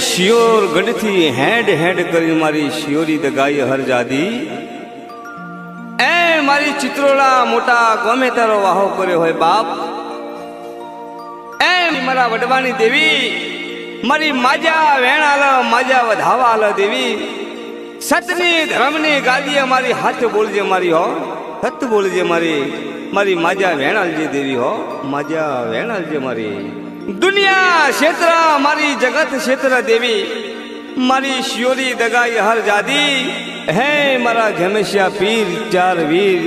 sure ગઢથી હેડ હેડ કરી મારી શિયોરી દગાઈ હરજાદી એ મારી ચિત્રોડા મોટા ગમે તારો વાહો કર્યો હોય બાપ એ મારા વડવાની દેવી મારી માજા વેણાલ માજા વધાવાલ દેવી સતની ધર્મની ગાદી અમારી હાથ બોલજે મારી હો સત બોલજે મારી માજા વેણાલજી દેવી હો માજા વેણાલજી મારી દુનિયા ક્ષેત્ર મારી જગત ક્ષેત્ર દેવી મારી શિયોરી દગાઈ હર જાદી હે મારા ઘમેશિયા પીર ચાર વીર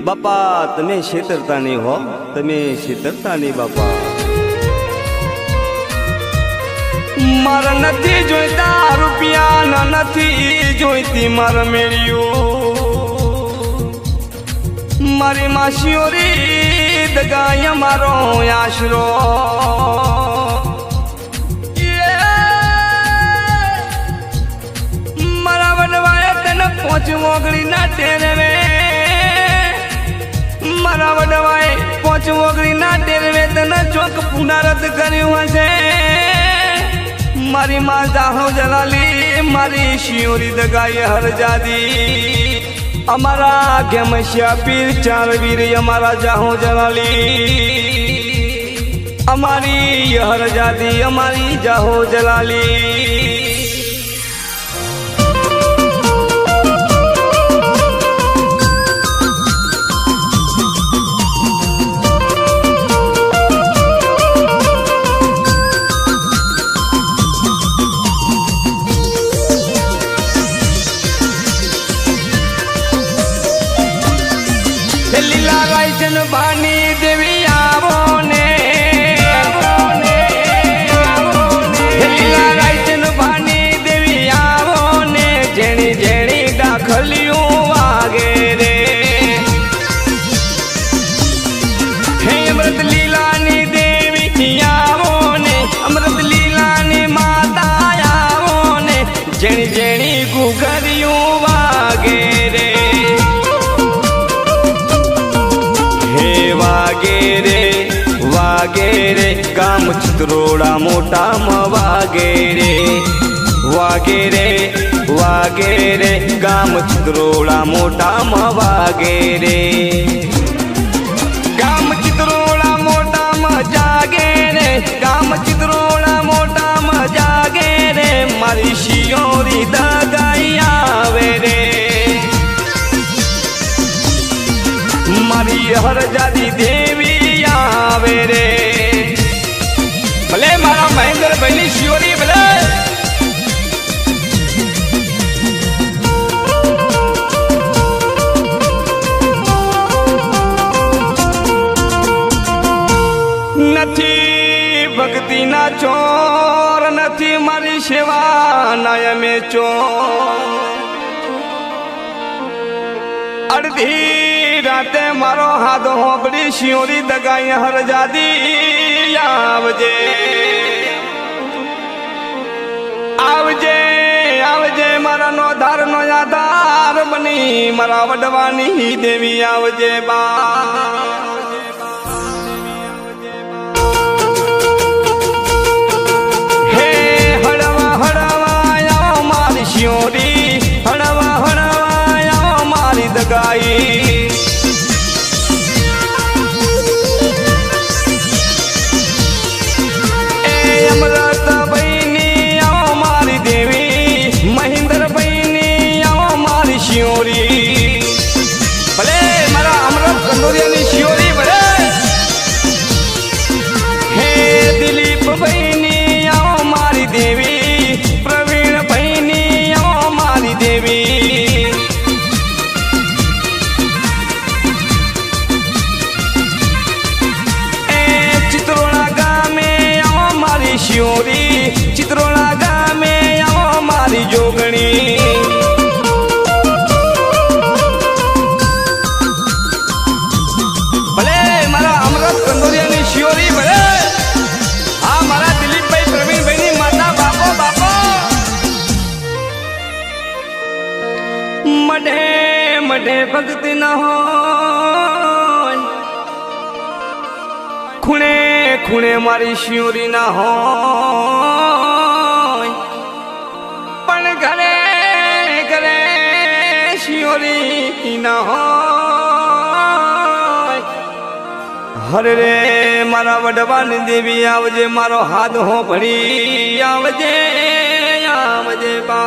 બાપા તમે છેતરતા નહીં હો તમે છેતરતા નહીં બાપા મારા નથી જોઈતા રૂપિયા નથી જોઈતી મારા મેળ્યું મારી માશિયોરી દગાય મારો આશરો મારા વડવાએ તને પહોંચવું ઓગળી ના ટેરવે મારા વડવાએ પહોંચવું ઓગળી ના ટેરવે તને ચોક પુનરત કર્યું હશે મારી માં જાહો જલાલી મારી શિયોરી દગાઈ હરજાદી અમારા ઘેમશિયા પીર ચાર વીર અમારા જાહો જલાલી અમારી હરજાદી અમારી જાહો જલાલી લીલા રાયચન બાની દેવી આવો ને લીલા રાયચન બાની દેવી આવો ને જેણી જેણી દાખલિયું વાગે રે હે અમૃત લીલાની દેવી આવો ને અમૃત લીલાની માતા આવો ને જેણી જેણી ગુગરિયું વાગે રે વાગે રે ગામ ચિત્રોડા મોટામાં વાગે રે ગામ ચિત્રોડા મોટામાં વાગે રે ગામ ચિત્રોડા મોટામાં જાગે રે ગામ ચિત્રોડા મોટામાં જાગે રે મારી શિયોરી દગાઈ આવે રે મારી હરજાદી દેવી આવે રે ભલે મારા મહેન્દ્રભાઈ ની શિયોરી ભલે નથી ભક્તિ ના ચોર નથી મારી સેવા ના અમે ચોર અડધી રાતે મારો હાથ હોબડી શિયોરી દગાઈ હરજાદી આવજે આવજે આવજે મારા નો ધાર નો આધાર બની મારા વડવાની દેવી આવજે બા હે હળવા હળવા આવો મારી શિયોરી હળવા હળવા આવો મારી દગાઈ અમૃતભાઈ ની આવો મારી દેવી મહેન્દ્રભાઈ ની આવો મારી શિયોરી ભલે મારા અમૃત કંદોરિયાની શિયોરી ભલે હે દિલીપભાઈ ની આવો મારી દેવી પ્રવીણભાઈ ની આવો મારી દેવી ચિત્રોડા ગામે આવો મારી શિયોરી ચિત્રોડા ગામે આવો મારી જોગણી ભલે મારા અમૃત કંદોરિયાની શિયોરી ભલે હા મારા દિલીપભાઈ પ્રવીણભાઈ ની માતા બાપો બાપો મઢે મઢે ભક્તિ ન હોય ખૂણે ખૂણે મારી શિયોરી ના હોય न हरे रे मारा वडवानी देवी आवजे मारो हाथ हो भड़ी आवजे आवजे बा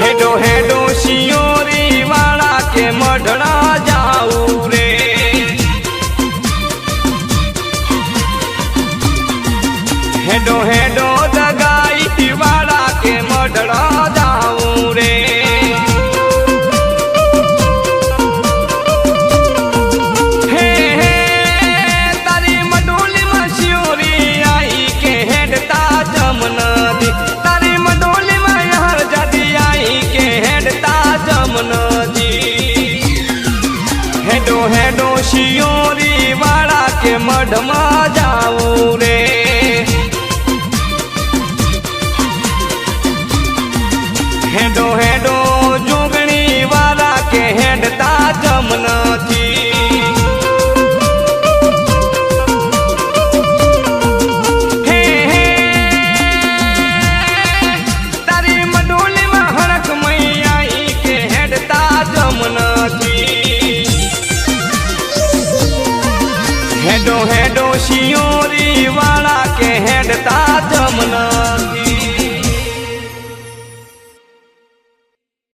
हेडो हेडो शियोरी वाला के मढ़ड़ा जाऊ रे हेडो हेडो दगाई वाला के मढ़ड़ा जाऊ रे हे हे तारी मडोली में शियोरी आई के हेडता जमुना दी तारी मडोली में हर जदी आई के हेडता जमुना दी हेडो हेडो शियोरी वाला के मढ़ में जाऊ रे हेडो हेडो जोगणी वाला के हेडता जमुना थी हे हे तारी मडोली में हड़क मैया के हेडता जमुना थी हेडो हेडो शियो